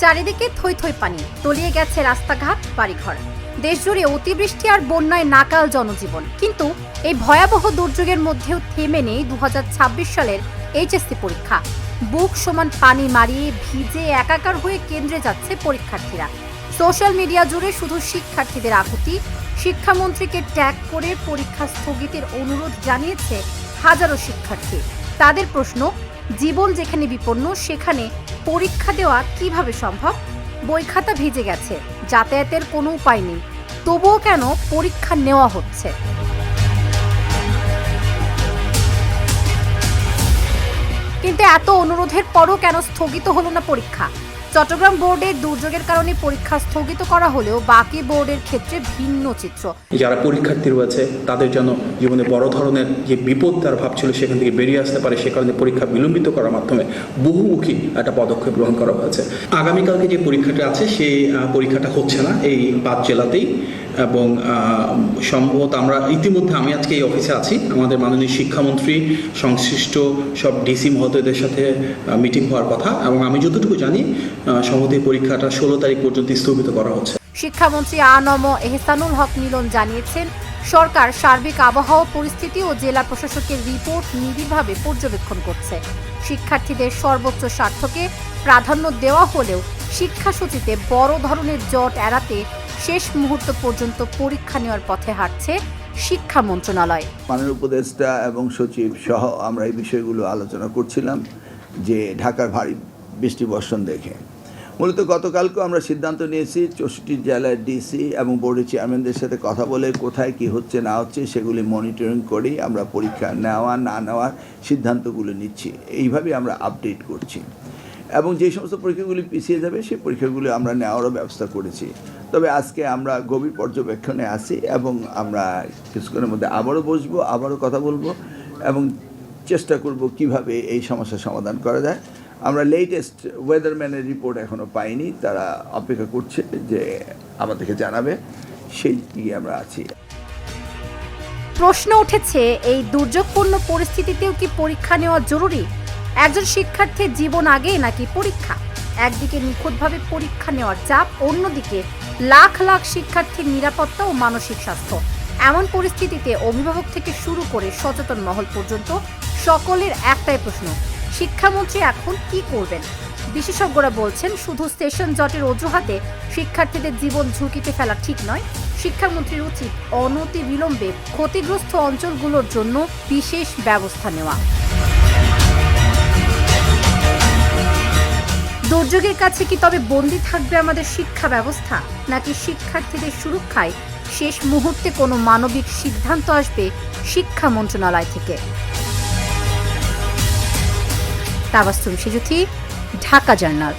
চারিদিকে থই থই পানি, তলিয়ে গেছে রাস্তাঘাট, বাড়িঘর। দেশজুড়ে অতিবৃষ্টি আর বন্যায় নাকাল জনজীবন। কিন্তু এই ভয়াবহ দুর্যোগের মধ্যেও থেমে নেই 2026 সালের এইচএসসি পরীক্ষা। বুক সমান পানি মারিয়ে ভিজে একাকার হয়ে কেন্দ্রে যাচ্ছে পরীক্ষার্থীরা। সোশ্যাল মিডিয়া জুড়ে শুধু শিক্ষার্থীদের আকুতি। শিক্ষামন্ত্রীকে ট্যাগ করে পরীক্ষা স্থগিতের অনুরোধ জানিয়েছে হাজারো শিক্ষার্থী। তাদের প্রশ্ন, জীবন যেখানে বিপন্ন সেখানে পরীক্ষা দেওয়া কিভাবে সম্ভব? বই খাতা ভিজে গেছে, যাতায়াতের কোনো উপায় নেই, তবুও কেন পরীক্ষা নেওয়া হচ্ছে? কিন্তু এত অনুরোধের পরও কেন স্থগিত হলো না পরীক্ষা? চট্টগ্রাম বোর্ডের দুর্যোগের কারণে পরীক্ষা স্থগিত করা হলেও বাকি বোর্ডের ক্ষেত্রে ভিন্ন চিত্র। যারা পরীক্ষার্থী রয়েছে তাদের যেন জীবনে বড় ধরনের যে বিপদ তারা ভাবছিল সেখান থেকে বেরিয়ে আসতে পারে, সে কারণে পরীক্ষা বিলম্বিত করার মাধ্যমে বহুমুখী একটা পদক্ষেপ গ্রহণ করা হয়েছে। আগামীকালকে যে পরীক্ষাটা আছে সেই পরীক্ষাটা হচ্ছে না এই 5 জেলাতেই, এবং সম্ভবত আমরা ইতিমধ্যে আমি আজকে এই অফিসে আছি, আমাদের মাননীয় শিক্ষামন্ত্রী সংশ্লিষ্ট সব ডিসি মহোদয়দের সাথে মিটিং হওয়ার কথা, এবং আমি যতটুকু জানি সম্ভবত এই পরীক্ষাটা 16 তারিখ পর্যন্ত স্থগিত করা হচ্ছে। শিক্ষামন্ত্রী আ.ন.ম এহসানুল হক মিলন জানিয়েছেন, সরকার সার্বিক আবহাওয়া পরিস্থিতি ও জেলা প্রশাসকের রিপোর্ট নিবিড়ভাবে পর্যবেক্ষণ করছে। শিক্ষার্থীদের সর্বোচ্চ স্বার্থকে প্রাধান্য দেওয়া হলেও শিক্ষাসূচিতে বড় ধরনের জট এড়াতে শেষ মুহূর্ত পর্যন্ত পরীক্ষা নেওয়ার পথে হাঁটছে শিক্ষা মন্ত্রণালয়। মাননীয় উপদেষ্টা এবং সচিব সহ আমরা এই বিষয়গুলো আলোচনা করছিলাম যে ঢাকার ভারী বৃষ্টি বর্ষণ দেখে মূলত গতকালকে আমরা সিদ্ধান্ত নিয়েছি 64 জেলার ডিসি এবং বোর্ডের চেয়ারম্যানদের সাথে কথা বলে কোথায় কি হচ্ছে না হচ্ছে সেগুলি মনিটরিং করেই আমরা পরীক্ষা নেওয়া না নেওয়ার সিদ্ধান্তগুলো নিচ্ছি। এইভাবে আমরা আপডেট করছি এবং যে সমস্ত পরীক্ষাগুলি পিছিয়ে যাবে সেই পরীক্ষাগুলি আমরা নেওয়ারও ব্যবস্থা করেছি। তবে আজকে আমরা গভীর পর্যবেক্ষণে আছি এবং আমরা কিছুক্ষণের মধ্যে আবারও বসবো, আবারও কথা বলবো এবং চেষ্টা করব কিভাবে এই সমস্যার সমাধান করা যায়। আমরা লেটেস্ট ওয়েদারম্যানের রিপোর্ট এখনও পাইনি, তারা অপেক্ষা করছে যে আমাদেরকে জানাবে, সেই দিকে আমরা আছি। প্রশ্ন উঠেছে, এই দুর্যোগপূর্ণ পরিস্থিতিতেও কি পরীক্ষা নেওয়া জরুরি? একজন শিক্ষার্থীর জীবন আগে নাকি পরীক্ষা? একদিকে নিখুঁতভাবে পরীক্ষা নেওয়ার চাপ, অন্যদিকে লাখ লাখ শিক্ষার্থীর নিরাপত্তা ও মানসিক স্বাস্থ্য। এমন পরিস্থিতিতে অভিভাবক থেকে শুরু করে সচেতন মহল পর্যন্ত সকলের একটাই প্রশ্ন, শিক্ষামন্ত্রী এখন কি করবেন? বিশেষজ্ঞরা বলছেন, শুধু সেশন জটের অজুহাতে শিক্ষার্থীদের জীবন ঝুঁকিতে ফেলা ঠিক নয়। শিক্ষামন্ত্রীর উচিত অনতি বিলম্বে ক্ষতিগ্রস্ত অঞ্চলগুলোর জন্য বিশেষ ব্যবস্থা নেওয়া। দুর্যোগের কাছে কি তবে বন্দী থাকবে আমাদের শিক্ষা ব্যবস্থা, নাকি শিক্ষার্থীদের সুরক্ষায় শেষ মুহূর্তে কোনো মানবিক সিদ্ধান্ত আসবে শিক্ষা মন্ত্রণালয় থেকে? তাবাসসুম সেজুথি, ঢাকা জার্নাল।